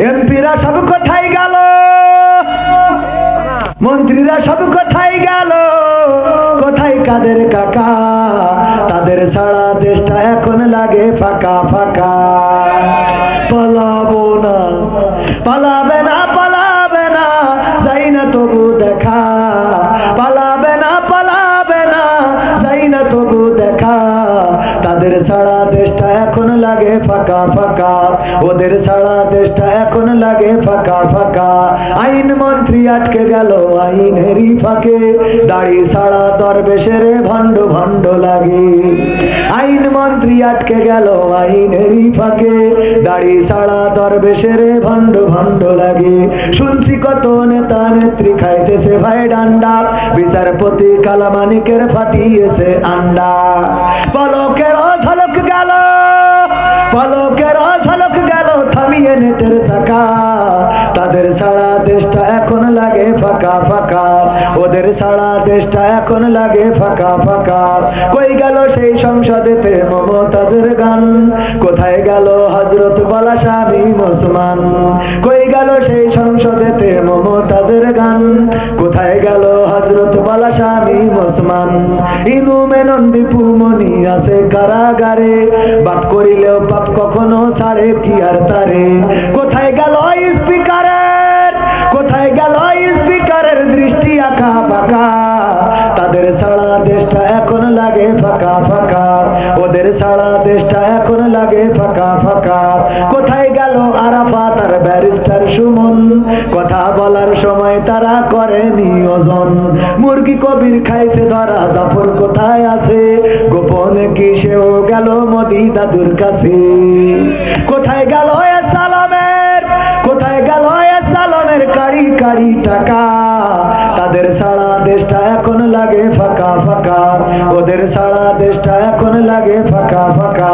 এমপিরা সব কোথায় গেল, মন্ত্রীরা সব কোথায় গেল, কোথায় কাদের কাকা? তাদের সারা দেশটা এখন লাগে ফাঁকা ফাঁকা। পালাবো না, পালাবে না, পালাবে না, যাই না তবু দেখা। পালাবে না, পালাবে না, যাই না তবু দেখা। তাদের সারা দেশটা এখন লাগে ফাঁকা ফাঁকা, ওদের সারা দেশটা এখন লাগে ফাঁকা ফাঁকা। আইন মন্ত্রী আটকে গেল আইনেরই ফাঁকে, দাড়ি সারা দরবেশের ভণ্ড ভণ্ড লাগে। আইন মন্ত্রী আটকে গেল আইনেরই ফাঁকে, দাড়ি সারা দরবেশের ভণ্ড ভণ্ড লাগে। শুনছি কত নেতা নেত্রী খাইতেছে ভাই ডান্ডা, বিচারপতি কালামানিকের ফাটিয়েছে আন্ডা। পলকের ঝলক গেল, পলকের ঝলক গেল থামিয়ে নেটের শাখা। তাদের সারা দেশটা এখন লাগে ফাঁকা ফাঁকা, ওদের সারা দেশটা এখন লাগে ফাঁকা ফাঁকা। কই গেল সেই সংসদেতে মমতাজের গান, কোথায় গেল হযরত বালা শামীম ওসমান? কই গেল সেই সংসদেতে মমতাজের গান, কোথায় গেল হযরত বালা শামীম ওসমান? ইনু মেনন দীপু মনি আছে কারাগারে, বাপ করিলেও পাপ কখনো ছাড়ে কি আর তারে? কোথায় গেল স্পিকারের, কোথায় গেল স্পিকারের দৃষ্টি আঁকা বাঁকা? তাদের সারা দেশটা এখন লাগে ফাঁকা ফাঁকা, ওদের সারা দেশটা এখন লাগে ফাঁকা ফাঁকা। কোথায় গেল আরাফাত আর ব্যারিস্টার সুমন? কথা বলার সময় তারা করেনি ওজন। মুরগি কবির খাইছে ধরা, জাফর কোথায় আছে? গোপনে কি সেও গেল মোদি দাদুর কাছে? কোথায় গেল সালামের, কোথায় গেল সালামের কাড়ি কাড়ি টাকা? তাদের সারা দেশটা এখন লাগে ফাঁকা ফাঁকা, ওদের সারা দেশটা এখন লাগে ফাঁকা ফাঁকা।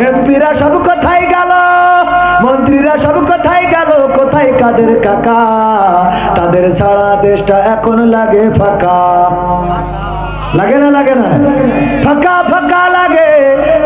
এমপিরা সব কোথায় গেল, মন্ত্রীরা সব কোথায় গেল, কোথায় কাদের কাকা? তাদের সারা দেশটা এখন লাগে ফাঁকা। লাগে না, লাগে না, ফাঁকা ফাঁকা লাগে।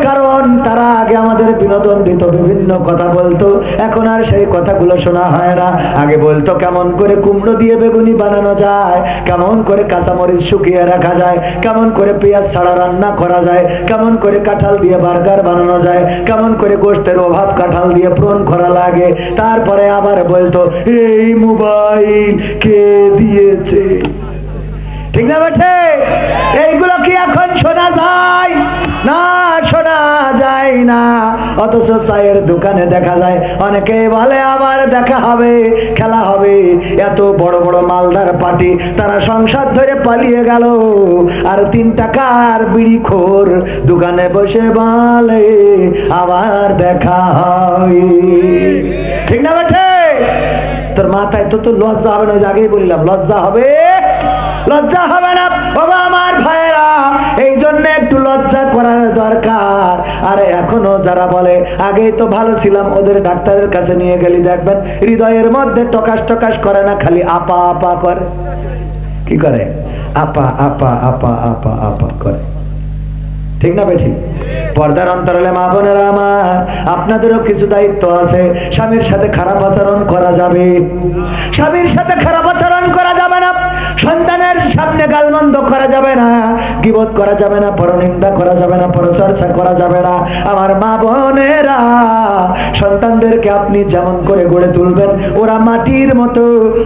কারণ তারা আগে আমাদের বিনোদন দিত, বিভিন্ন কথা বলতো, এখন আর সেই কথাগুলো শোনা হয় না। আগে বলতো কেমন করে কুমড়ো দিয়ে বেগুনি বানানো যায়, কেমন করে কাঁচামরিচ শুকিয়ে রাখা যায়, কেমন করে পেঁয়াজ ছাড়া রান্না করা যায়, কেমন করে কাঁঠাল দিয়ে বার্গার বানানো যায়, কেমন করে গোশতের অভাব কাঁঠাল দিয়ে পূরণ করা লাগে। তারপরে আবার বলতো এই মোবাইল কে দিয়েছে, ঠিক না বেঠে? এইগুলো কি এখন শোনা যায়? না, শোনা যায় না। অথচ চায়ের দোকানে দেখা যায়, অনেকে বলে আবার দেখা হবে, খেলা হবে। এত বড় বড় মালদার পার্টি, তারা সংসার ধরে পালিয়ে গেল, আর 3 টাকার বিড়িখোর দোকানে বসে বলে আবার দেখা হবে, ঠিক না বেঠে? তোর মাথায় তো লজ্জা হবে না? আগেই বললাম লজ্জা হবে, লজ্জা হবে না। বাবা আমার ভাইয়েরা, এই জন্য একটু লজ্জা করার দরকার। আর এখনো যারা বলে আগেই তো ভালো ছিলাম, ওদের ডাক্তারের কাছে নিয়ে গেলি দেখবেন হৃদয়ের মধ্যে টকাশ টকাশ করে না, খালি আপা আপা করে। কি করে? আপা আপা আপা আপা আপা করে, ঠিক না বেঠিক? পর্দার অন্তরালে মা বোনেরা আমার, আপনাদেরও কিছু দায়িত্ব আছে। স্বামীর সাথে খারাপ আচরণ করা যাবে, স্বামীর সাথে খারাপ আচরণ করা যাবে না, সন্তানের সামনে গালমন্দ করা যাবে না, গীবত করা যাবে না, পরনিন্দা করা যাবে না, পরচর্চা করা যাবে না। আমার মা বোনেরা, সন্তানদেরকে আপনি যেমন করে গড়ে তুলবেন, ওরা মাটির মতো,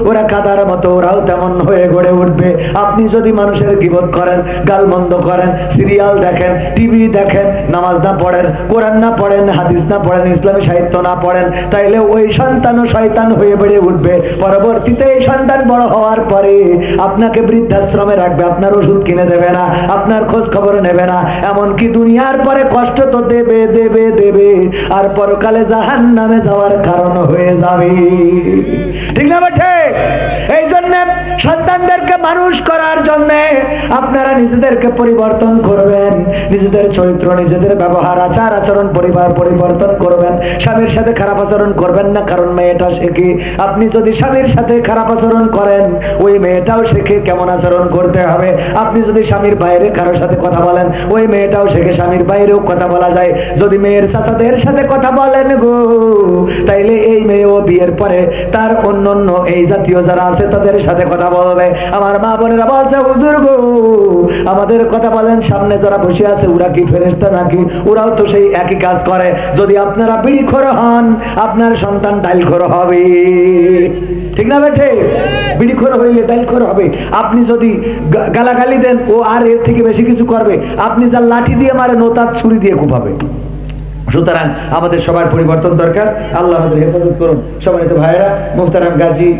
ওরা কাদার মতো, ওরাও তেমন হয়ে গড়ে উঠবে। আপনি যদি মানুষের গীবত করেন, গালমন্দ করেন, সিরিয়াল দেখেন, টিভি দেখেন, নামাজ না পড়েন, কোরআন না পড়েন, হাদিস না পড়েন, ইসলামী সাহিত্য না পড়েন, তাইলে ওই সন্তানও শয়তান হয়ে বেড়ে উঠবে। পরবর্তীতে এই সন্তান বড় হওয়ার পরে আপনাকে বৃদ্ধাশ্রমে রাখবে, আপনার ওষুধ কিনে দেবে না, আপনার খোঁজ খবর নেবে না, এমনকি দুনিয়ার পরে কষ্ট তো দেবে দেবে দেবে, আর পরকালে জাহান্নামে যাওয়ার কারণ হয়ে যাবে, ঠিক না বেঠে? এই জন্য সন্তানদের নিজেদেরকে মানুষ করার জন্য আপনারা নিজেদেরকে পরিবর্তন করবেন, নিজেদের চরিত্র, নিজেদের ব্যবহার, আচার আচরণ পরিবর্তন করবেন। স্বামীর সাথে খারাপ আচরণ করবেন না, কারণ মেয়েটা শেখে। আপনি যদি স্বামীর সাথে খারাপ আচরণ করেন, ওই মেয়েটাও শেখে কেমন আচরণ করতে হবে। আপনি যদি স্বামীর বাইরে কারোর সাথে কথা বলেন, ওই মেয়েটাও শেখে স্বামীর বাইরেও কথা বলা যায়। যদি মেয়ের চাচাদের সাথে কথা বলেন গো, তাইলে এই মেয়েও বিয়ের পরে তার অন্য এই জাতীয় যারা আছে তাদের সাথে কথা বলবে। আমার মা বোনেরা বলছে, হুজুর গো আমাদের কথা বলেন, সামনে যারা বসে আছে ওরা কি ফেরেশতা নাকি? ওরাও তো সেই একই কাজ করে। যদি আপনারা বিড়িখোর হন, আপনার সন্তান ডাইলখোর হবে, ঠিক না বেঠে? বিড়িখোর হইলে ডাইলখোর হবে। আপনি যদি গালাগালি দেন, ও আর এর থেকে বেশি কিছু করবে। আপনি যা লাঠি দিয়ে মারেন, ও তার ছুরি দিয়ে কোপাবে। সুতরাং আমাদের সবার পরিবর্তন দরকার। আল্লাহ আমাদের হেফাজত করুন। সম্মানিত ভাইয়েরা, মুহতারাম গাজী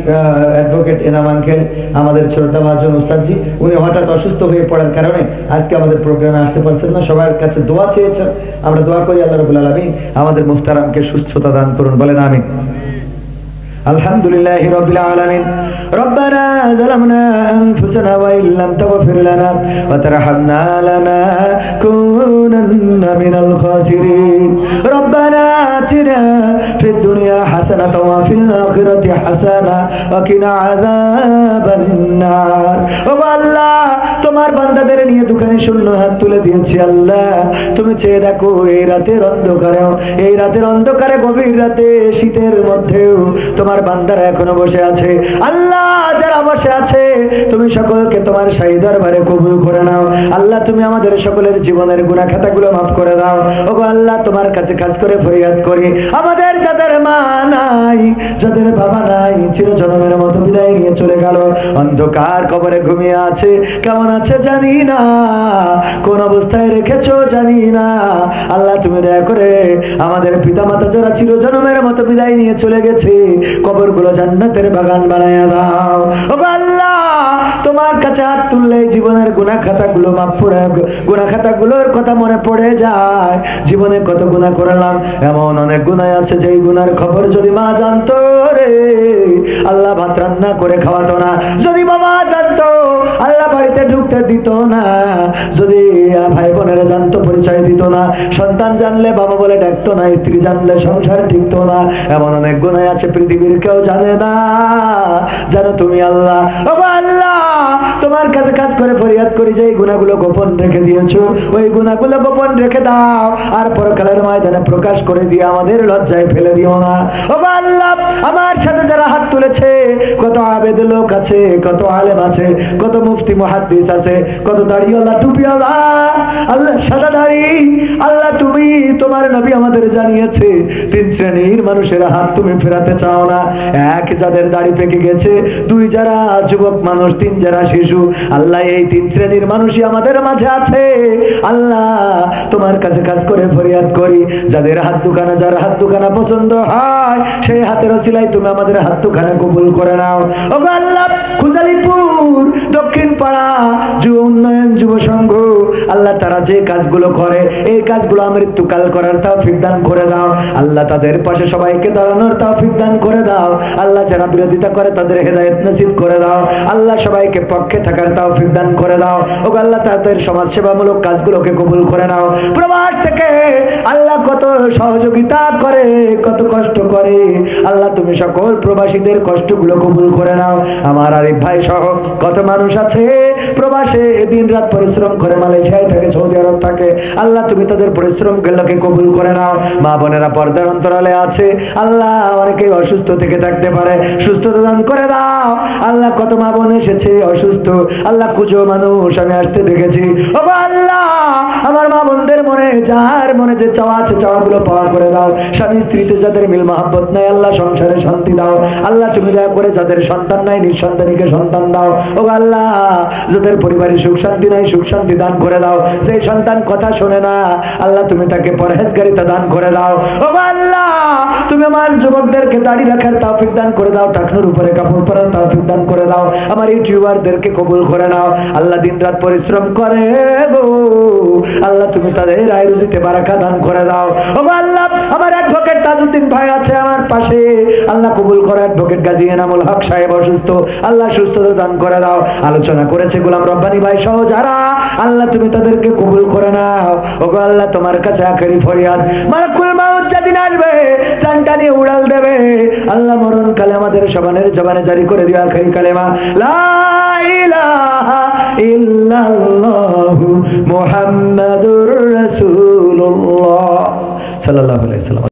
অ্যাডভোকেট এনাম আঙ্কেল, আমাদের শ্রদ্ধাভাজন ওস্তাদজি, উনি হঠাৎ অসুস্থ হয়ে পড়ার কারণে আজকে আমাদের প্রোগ্রামে আসতে পারছেন না। সবার কাছে দোয়া চেয়েছেন, আমরা দোয়া করি আল্লাহ রাব্বুল আলামিন আমাদের মুহতারামকে সুস্থতা দান করুন, বলেন আমিন। আলহামদুলিল্লাহি রাব্বিল আলামিন। রব্বানা যালামনা আনফুসানা ওয়া ইল্লাম তাগফির লানা ওয়া তারহামনা লানাকুনান্না মিনাল খাসিরিন। রব্বানা আতিনা ফিদ দুনিয়া হাসানাতাও ওয়া ফিল আখিরাতি হাসানা ওয়া কিনা আযাবান নার। ও আল্লাহ, তোমার বান্দাদের নিয়ে দোকানে শূন্য হাত তুলে দিয়েছি। আল্লাহ, তুমি চেয়ে দেখো এই রাতের অন্ধকারে, গভীর রাতে, শীতের মধ্যেও তোমার বান্দারা এখনো বসে আছে। আল্লাহ, যারা বসে আছে তুমি সকলকে তোমার শাহী দরবারে কবুল করে নাও। আল্লাহ, তুমি আমাদের সকলের জীবনের গুনাহ খাতাগুলো মাফ করে দাও। ওগো আল্লাহ, তোমার কাছে খাস করে ফরিয়াদ করি, আমাদের যাদের মা নাই, যাদের বাবা নাই, চিরজন্মের মতো বিদায় নিয়ে চলে গেল, অন্ধকার কবরে ঘুমিয়ে আছে, কেমন আছে জানি না, কোন অবস্থায় রেখেছো জানি না। আল্লাহ, তুমি দয়া করে আমাদের পিতামাতা যারা চিরজন্মের মতো বিদায় নিয়ে চলে গেছে, কবরগুলো জান্নাতের বাগান বানায়া দাও। ওগো আল্লাহ, তোমার কাছে হাত তুললে জীবনের গুনাহ খাতাগুলো মাফ করে, গুনাহ খাতাগুলোর কথা মনে পড়ে যায়। জীবনে কত গুনাহ করলাম, এমন অনেক গুনাহ আছে যেই গুনার খবর যদি মা জানতো রে, আল্লাহ ভাত রান্না করে খাওয়াতো না। যদি বাবা জানতো, আল্লাহ বাড়িতে ঢুকতে দিত না। যদি ভাই বোনেরা জানতো, পরিচয় দিত না। সন্তান জানলে বাবা বলে ডাকতো না। স্ত্রী জানলে সংসার টিকতো না। এমন অনেক গুনাহ আছে পৃথিবীর কেউ জানে না, জানো তুমি আল্লাহ। ওগো আল্লাহ, তোমার কাছে কাজ করে ফরিয়াদ করি যে এই গুনাহগুলো গোপন রেখে দিয়েছো, ওই গুনাহগুলো গোপন রেখে দাও, আর পরকালের ময়দানে প্রকাশ করে দিয়ে আমাদের লজ্জায় ফেলে দিও না। ওগো আল্লাহ, আমার সাথে যারা হাত তুলেছে, কত আবেদ লোক আছে, কত আলেম আছে, কত মুফতি মুহাদ্দিস আছে, কত দাড়িওয়ালা টুপিওয়ালা, আল্লাহ সাদা দাড়ি। আল্লাহ, তুমি তোমার নবী আমাদের জানিয়েছে 3 শ্রেণীর মানুষের হাত তুমি ফেরাতে চাও না। 1 যাদের দাড়ি পেকে গেছে, 2 যারা যুবক মানুষ, 3 যারা শিশু। আল্লাহ, এই 3 শ্রেণীর মানুষই আমাদের মাঝে আছে। আল্লাহ, তোমার কাছে কাজ করে ফরিয়াদ করি, যাদের হাত দুখানা, যার হাত দুখানা পছন্দ হয়, সেই হাতের ওসিলায় তুমি আমাদের হাত দুখানা কবুল করে নাও। ওগো আল্লাহ, খুজালিপুর দক্ষিণ পাড়া যুব উন্নয়ন যুব সংঘ, আল্লাহ তারা যে কাজগুলো করে, এই কাজগুলো আমৃত্যুকাল করার তৌফিক দান করে দাও। আল্লাহ, তাদের পাশে সবাইকে দাঁড়ানোর তৌফিক দান করে দাও। আল্লাহ, যারা বিরোধিতা করে তাদের হেদায়েত নসিব করে দাও। আল্লাহ, সবাইকে পক্ষে থাকার তৌফিক দান করে দাও। ওগো আল্লাহ, তাদের সমাজ সেবামূলক কাজগুলোকে কবুল করে নাও। প্রবাস থেকে আল্লাহ কত সহযোগিতা করে, কত কষ্ট করে, আল্লাহ তুমি সকল প্রবাসীদের কষ্টগুলো কবুল করে নাও। আমার আরিফ ভাই সহ কত মানুষ আছে প্রবাসে দিন রাত পরিশ্রম করে, মালয়েশিয়ায় থাকে, সৌদি আরব থাকে। আল্লাহ, তুমি তাদের পরিশ্রমগুলোকে কবুল করে নাও। মা বোনেরা পর্দার অন্তরালে আছে, আল্লাহ অনেকেই অসুস্থ থেকে থাকতে পারে, সুস্থতা দান করে দাও। আল্লাহ, কত মা বোন এসেছে অসুস্থ, আল্লাহ কুজো মানুষ আমি আসতে দেখেছি। ওগো আল্লাহ, আমার মা বোনদের মনে, যার মনে যে চাওয়া আছে, চাওয়াগুলো পাওয়া করে দাও। স্বামী স্ত্রীতে যাদের মিল মহাব্বত নাই, আল্লাহ সংসারে শান্তি দাও। আল্লাহ, তুমি দয়া করে যাদের সন্তান নাই, নিঃসন্তানীকে সন্তান দাও। ওগো আল্লাহ, যাদের পরিবারে সুখ শান্তি নাই, সুখ শান্তি দান করে দাও। সেই সন্তান কথা শোনে না, আল্লাহ তুমি তাকে পরহেজগারিতা দান করে দাও। ওগো আল্লাহ, তুমি তুমি আমার যুবকদেরকে দাড়ি রাখার তৌফিক দান করে দাও, টাকনুর উপরে কাপড় পরার তৌফিক দান করে দাও। আমার ইউটিউবারদেরকে কবুল করে নাও আল্লাহ, দিন রাত পরিশ্রম করে গো আল্লাহ, তুমি তাদের আয় রুজিতে বারাকা দান করে দাও। ও আল্লাহ, আমার অ্যাডভোকেট তাজউদ্দিন ভাই আছে আমার পাশে, আল্লাহ কবুল করো। অ্যাডভোকেট গাজী এনামুল হক সাহেব অসুস্থ, আল্লাহ সুস্থতা দান করে দাও। আলোচনা করেছে গোলাম রব্বানী ভাই সহ যারা, আল্লাহ তুমি তাদেরকে কবুল করে নাও। ও গো আল্লাহ, তোমার কাছে আখেরি ফরিয়াদ, মালাকুল মাউত যেদিন আসবে জানটা নিয়ে উড়াল দেবে আল্লাহ, মরণ কালে আমাদের সবানের জবানে জারি করে দিও আখেরি কালেমা লা ইলাহা ইল্লাল্লাহু মুহাম্মাদুর রাসূলুল্লাহ সাল্লাল্লাহু আলাইহি ওয়াসাল্লাম।